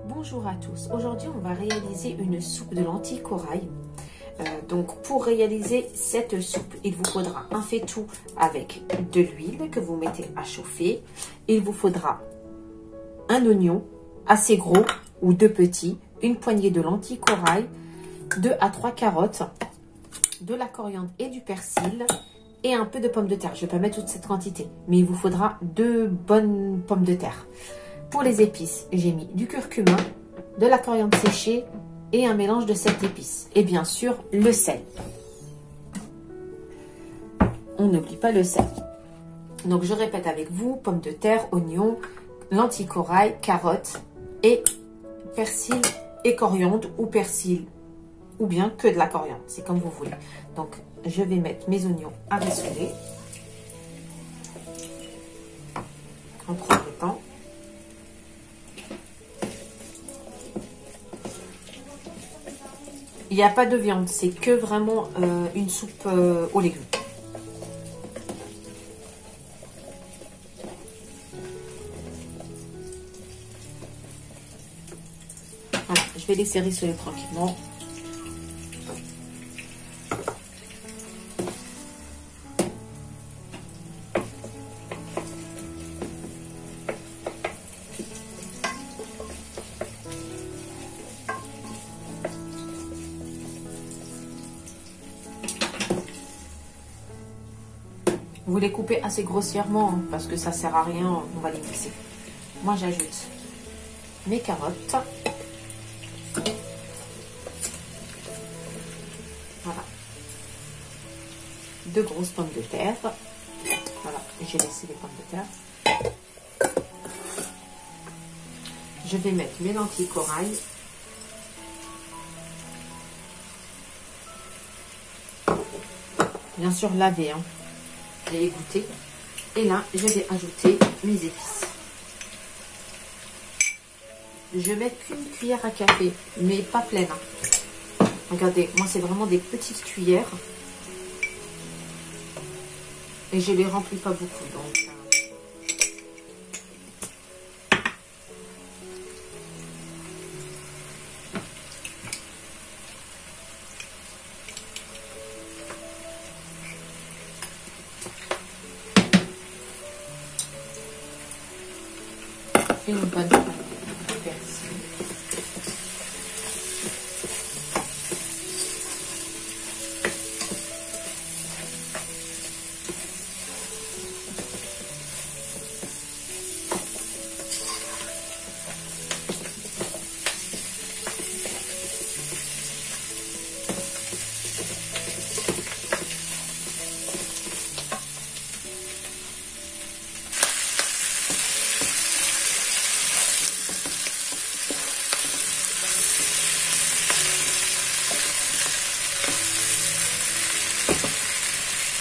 Bonjour à tous, aujourd'hui on va réaliser une soupe de lentilles corail. Donc pour réaliser cette soupe, il vous faudra un faitout avec de l'huile que vous mettez à chauffer. Il vous faudra un oignon assez gros ou deux petits, une poignée de lentilles corail, 2 à 3 carottes, de la coriandre et du persil et un peu de pommes de terre. Je ne vais pas mettre toute cette quantité, mais il vous faudra 2 bonnes pommes de terre. Pour les épices, j'ai mis du curcuma, de la coriandre séchée et un mélange de 7 épices. Et bien sûr, le sel. On n'oublie pas le sel. Donc, je répète avec vous, pommes de terre, oignons, lentilles corail, carottes et persil et coriandre ou persil ou bien que de la coriandre. C'est comme vous voulez. Donc, je vais mettre mes oignons à rissoler en premier temps. Il n'y a pas de viande, c'est que vraiment une soupe aux légumes. Voilà, je vais laisser rissoler tranquillement. Vous les coupez assez grossièrement hein, parce que ça ne sert à rien, on va les mixer. Moi j'ajoute mes carottes. Voilà. 2 grosses pommes de terre. Voilà, j'ai laissé les pommes de terre. Je vais mettre mes lentilles corail. Bien sûr laver, hein. Et égoutter. Et là, je vais ajouter mes épices. Je mets qu'une cuillère à café, mais pas pleine. Hein. Regardez, moi c'est vraiment des petites cuillères. Et je les remplis pas beaucoup. Donc, une bonne pointe de persil.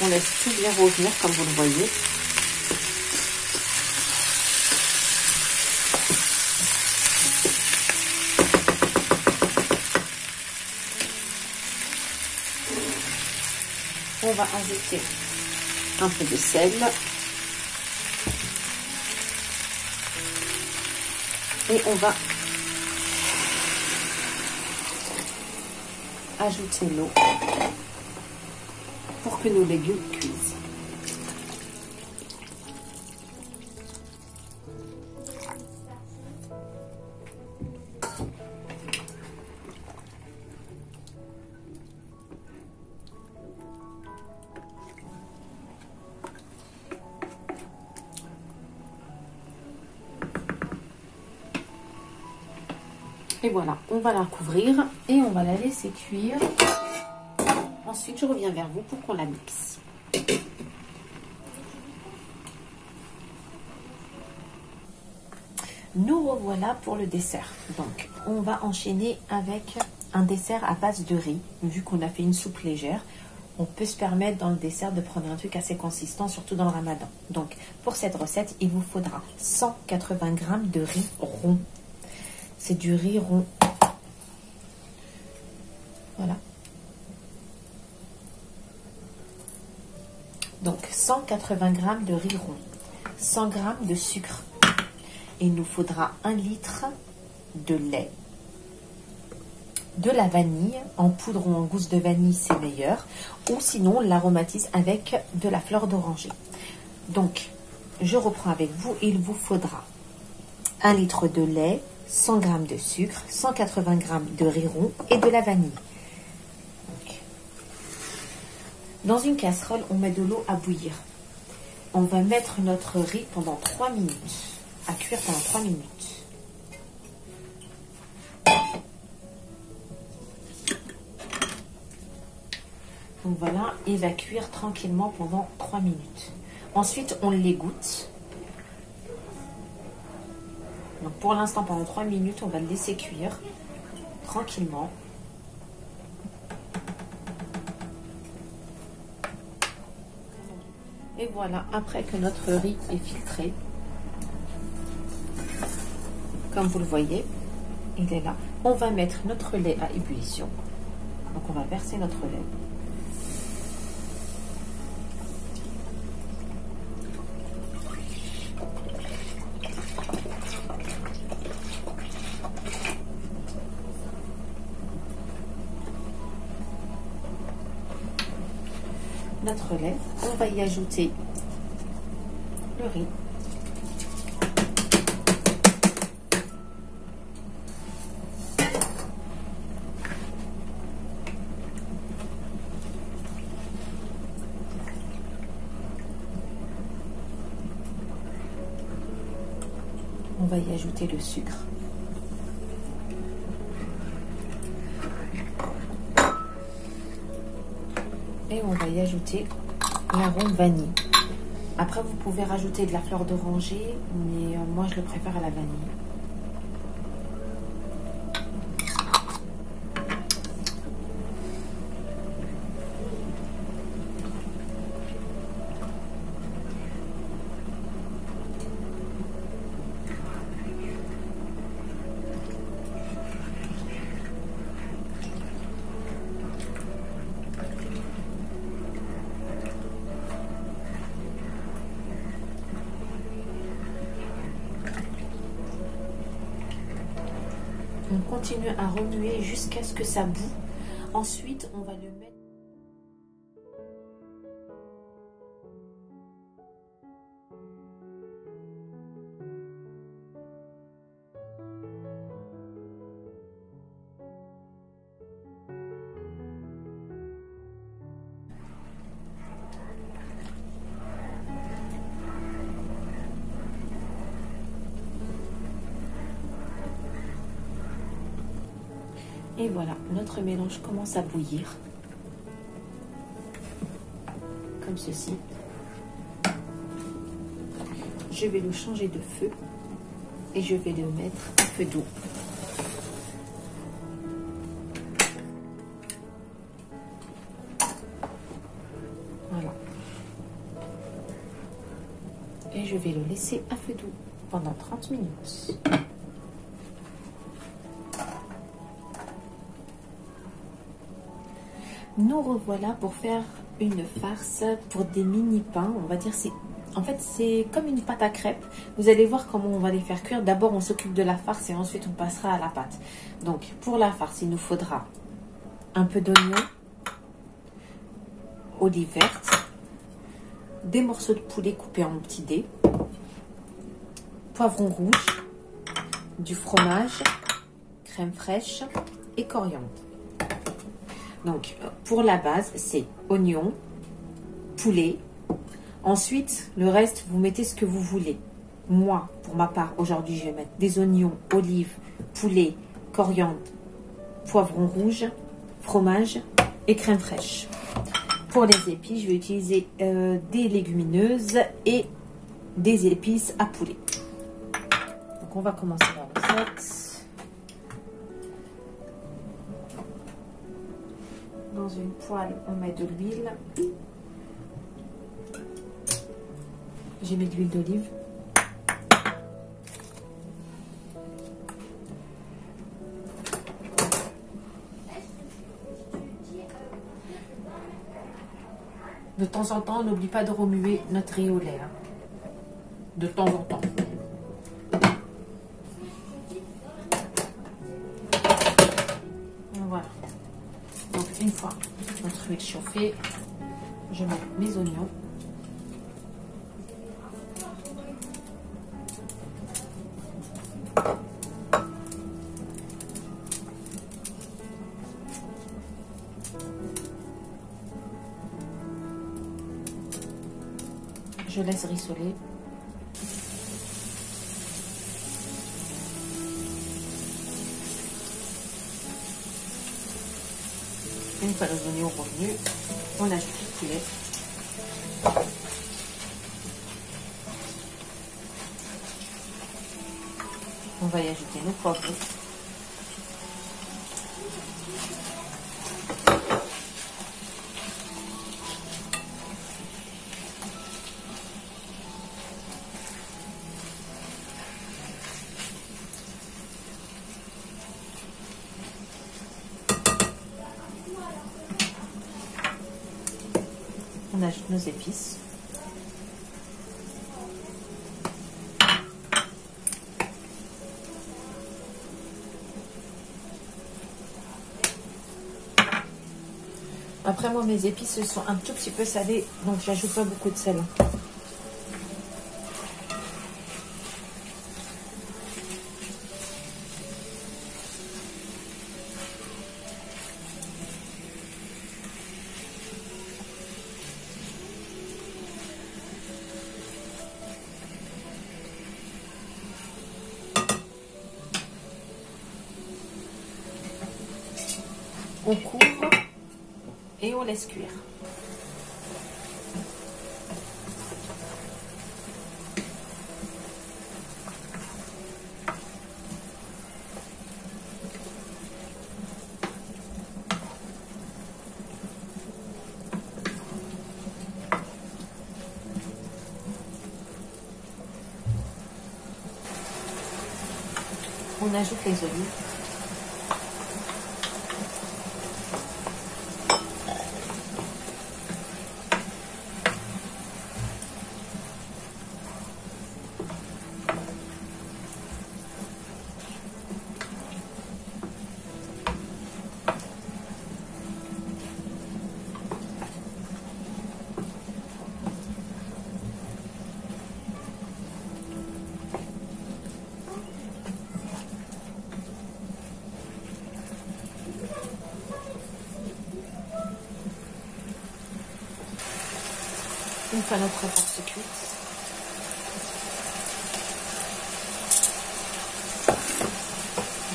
On laisse tout bien revenir comme vous le voyez. On va ajouter un peu de sel. Et on va ajouter l'eau pour que nos légumes cuisent. Et voilà, on va la couvrir et on va la laisser cuire. Ensuite, je reviens vers vous pour qu'on la mixe. Nous revoilà pour le dessert. Donc, on va enchaîner avec un dessert à base de riz. Vu qu'on a fait une soupe légère, on peut se permettre dans le dessert de prendre un truc assez consistant, surtout dans le ramadan. Donc, pour cette recette, il vous faudra 180 g de riz rond. C'est du riz rond. Voilà. Donc 180 g de riz rond, 100 g de sucre. Il nous faudra 1 litre de lait, de la vanille, en poudre ou en gousse de vanille, c'est meilleur. Ou sinon, on l'aromatise avec de la fleur d'oranger. Donc, je reprends avec vous. Il vous faudra 1 litre de lait, 100 g de sucre, 180 g de riz rond et de la vanille. Donc, dans une casserole, on met de l'eau à bouillir. On va mettre notre riz pendant 3 minutes, à cuire pendant 3 minutes. Donc voilà, il va cuire tranquillement pendant 3 minutes. Ensuite, on l'égoutte. Donc pour l'instant, pendant 3 minutes, on va le laisser cuire tranquillement. Et voilà, après que notre riz est filtré, comme vous le voyez, il est là. On va mettre notre lait à ébullition. Donc on va verser notre lait. Notre lait, on va y ajouter le riz. On va y ajouter le sucre. Et on va y ajouter l'arôme vanille. Après, vous pouvez rajouter de la fleur d'oranger, mais moi, je le préfère à la vanille. On continue à remuer jusqu'à ce que ça bout. Ensuite, on va le mettre. Et voilà, notre mélange commence à bouillir. Comme ceci. Je vais le changer de feu et je vais le mettre à feu doux. Voilà. Et je vais le laisser à feu doux pendant 30 minutes. Nous revoilà pour faire une farce pour des mini pains. On va dire en fait c'est comme une pâte à crêpes. Vous allez voir comment on va les faire cuire. D'abord on s'occupe de la farce et ensuite on passera à la pâte. Donc pour la farce il nous faudra un peu d'oignon, olive verte, des morceaux de poulet coupés en petits dés, poivron rouge, du fromage, crème fraîche et coriandre. Donc, pour la base, c'est oignon, poulet. Ensuite, le reste, vous mettez ce que vous voulez. Moi, pour ma part, aujourd'hui, je vais mettre des oignons, olives, poulet, coriandre, poivron rouge, fromage et crème fraîche. Pour les épices, je vais utiliser des légumineuses et des épices à poulet. Donc, on va commencer la recette. Dans une poêle, on met de l'huile. J'ai mis de l'huile d'olive. De temps en temps, on n'oublie pas de remuer notre riz au lait. Hein. De temps en temps. fois notre huile chauffée, je mets mes oignons. Je laisse rissoler. Une fois les oignons revenus, on ajoute le poulet. On va y ajouter nos poivrons. On ajoute nos épices. Après, moi, mes épices sont un tout petit peu salées, donc j'ajoute pas beaucoup de sel. On couvre et on laisse cuire. On ajoute les olives. Une fois notre farce cuite,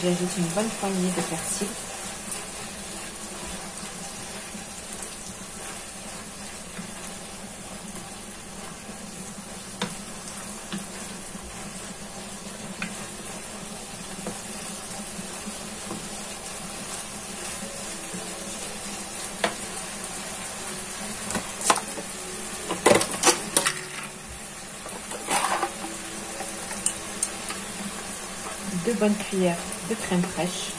j'ajoute une bonne poignée de persil. Deux bonnes cuillères de crème fraîche.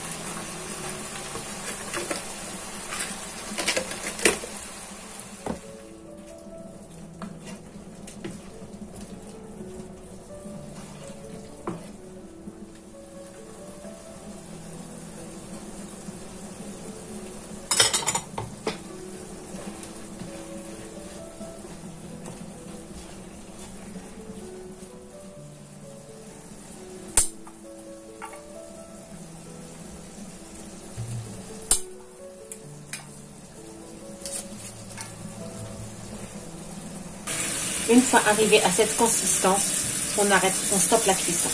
Une fois arrivé à cette consistance, on stoppe la cuisson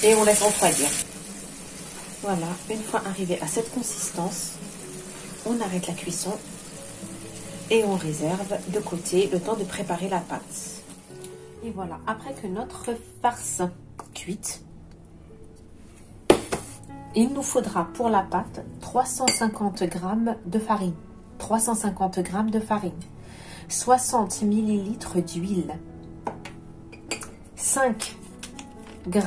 et on laisse refroidir. Voilà, une fois arrivé à cette consistance, on arrête la cuisson et on réserve de côté le temps de préparer la pâte. Et voilà, après que notre farce cuite, il nous faudra pour la pâte 350 g de farine. 350 g de farine. 60 ml d'huile, 5 g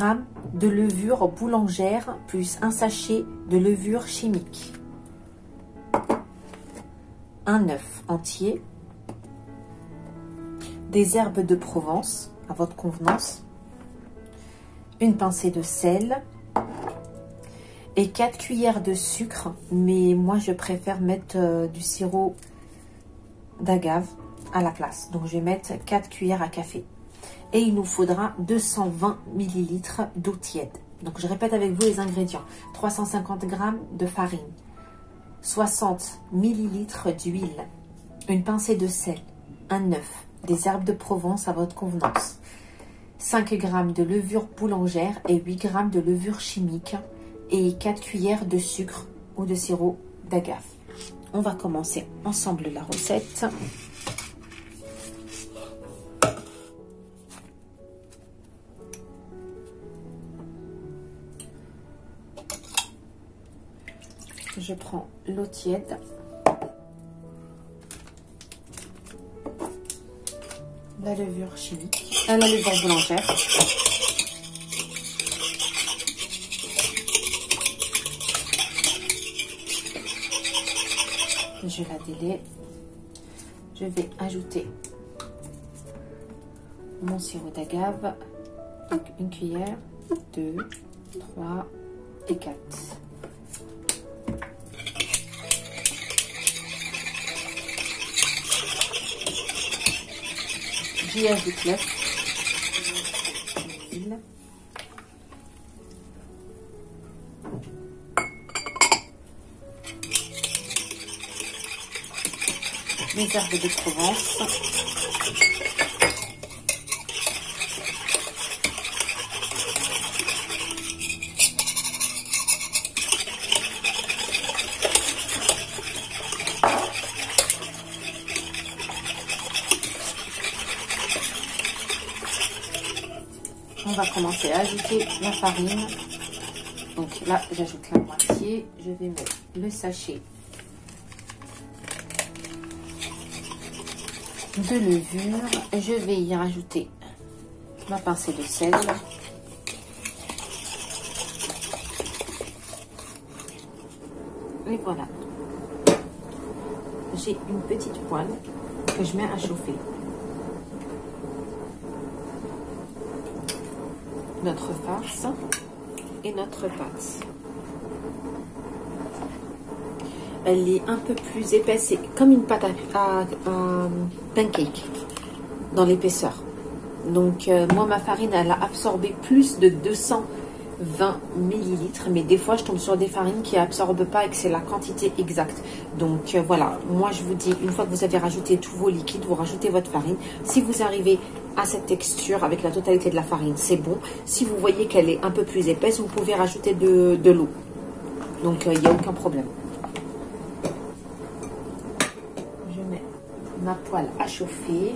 de levure boulangère plus un sachet de levure chimique, un œuf entier, des herbes de Provence à votre convenance, une pincée de sel et 4 cuillères de sucre. Mais moi, je préfère mettre du sirop d'agave à la place. Donc, je vais mettre 4 cuillères à café. Et il nous faudra 220 ml d'eau tiède. Donc, je répète avec vous les ingrédients. 350 g de farine, 60 ml d'huile, une pincée de sel, un œuf, des herbes de Provence à votre convenance, 5 g de levure boulangère et 8 g de levure chimique et 4 cuillères de sucre ou de sirop d'agave. On va commencer ensemble la recette. Je prends l'eau tiède, la levure chimique, la levure boulangère, je la délaie, je vais ajouter mon sirop d'agave, donc une cuillère, 2, 3 et 4. J'y ajoute l'œuf, l'huile, les herbes de Provence, on va commencer à ajouter la farine. Donc là, j'ajoute la moitié. Je vais mettre le sachet de levure. Je vais y rajouter ma pincée de sel. Et voilà. J'ai une petite poêle que je mets à chauffer. Notre farce et notre pâte. Elle est un peu plus épaisse, c'est comme une pâte à pancake dans l'épaisseur. Donc moi ma farine elle a absorbé plus de 220 millilitres, mais des fois je tombe sur des farines qui absorbent pas et que c'est la quantité exacte. Donc voilà, moi je vous dis, une fois que vous avez rajouté tous vos liquides, vous rajoutez votre farine. Si vous arrivez à cette texture avec la totalité de la farine, c'est bon. Si vous voyez qu'elle est un peu plus épaisse, vous pouvez rajouter de l'eau. Donc il n'y a aucun problème. Je mets ma poêle à chauffer.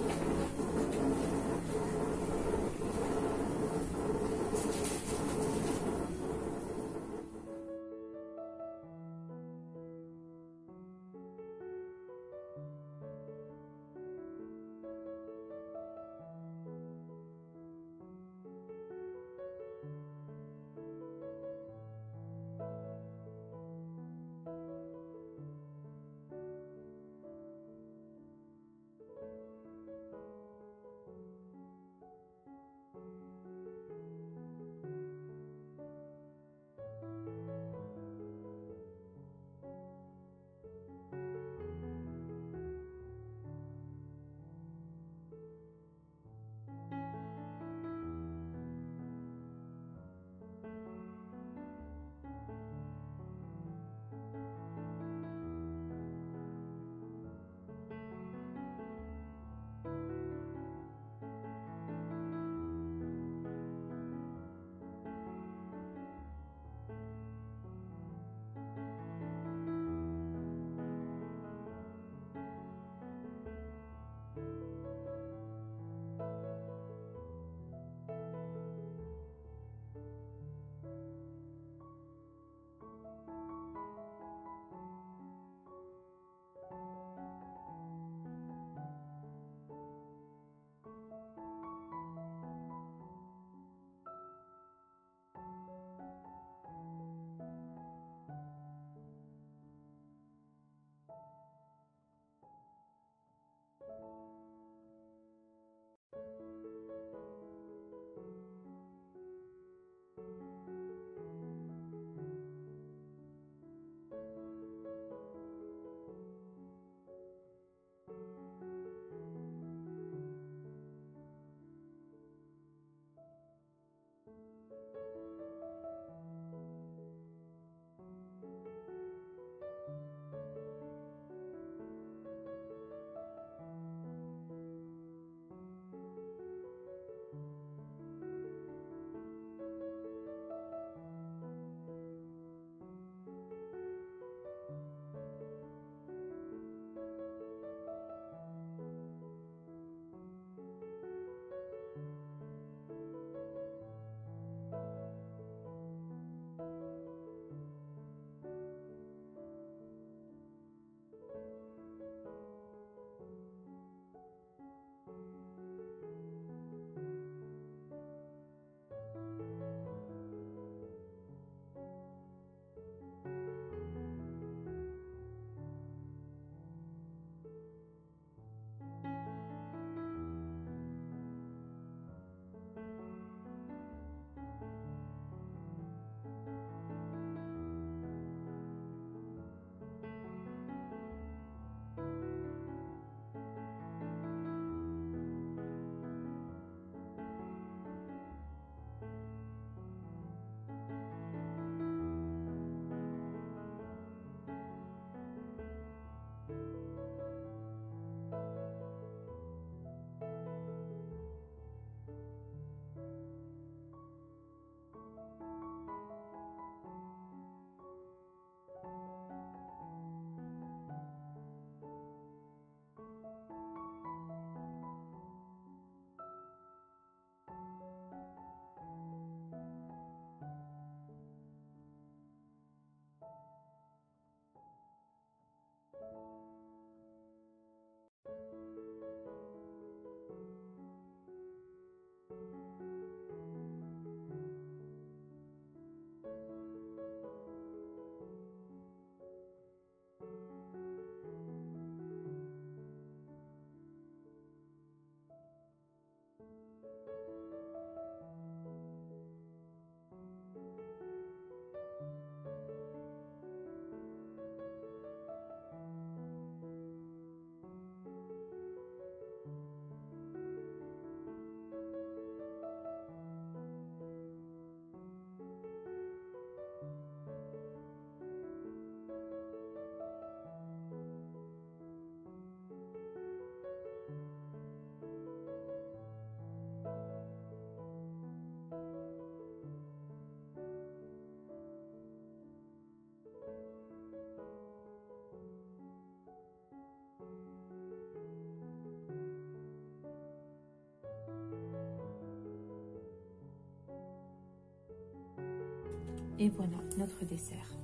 Et voilà notre dessert.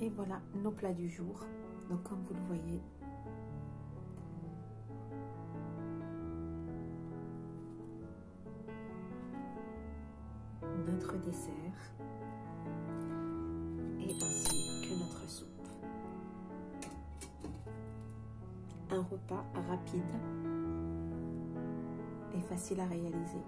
Et voilà nos plats du jour. Donc comme vous le voyez, notre dessert et ainsi que notre soupe. Un repas rapide et facile à réaliser.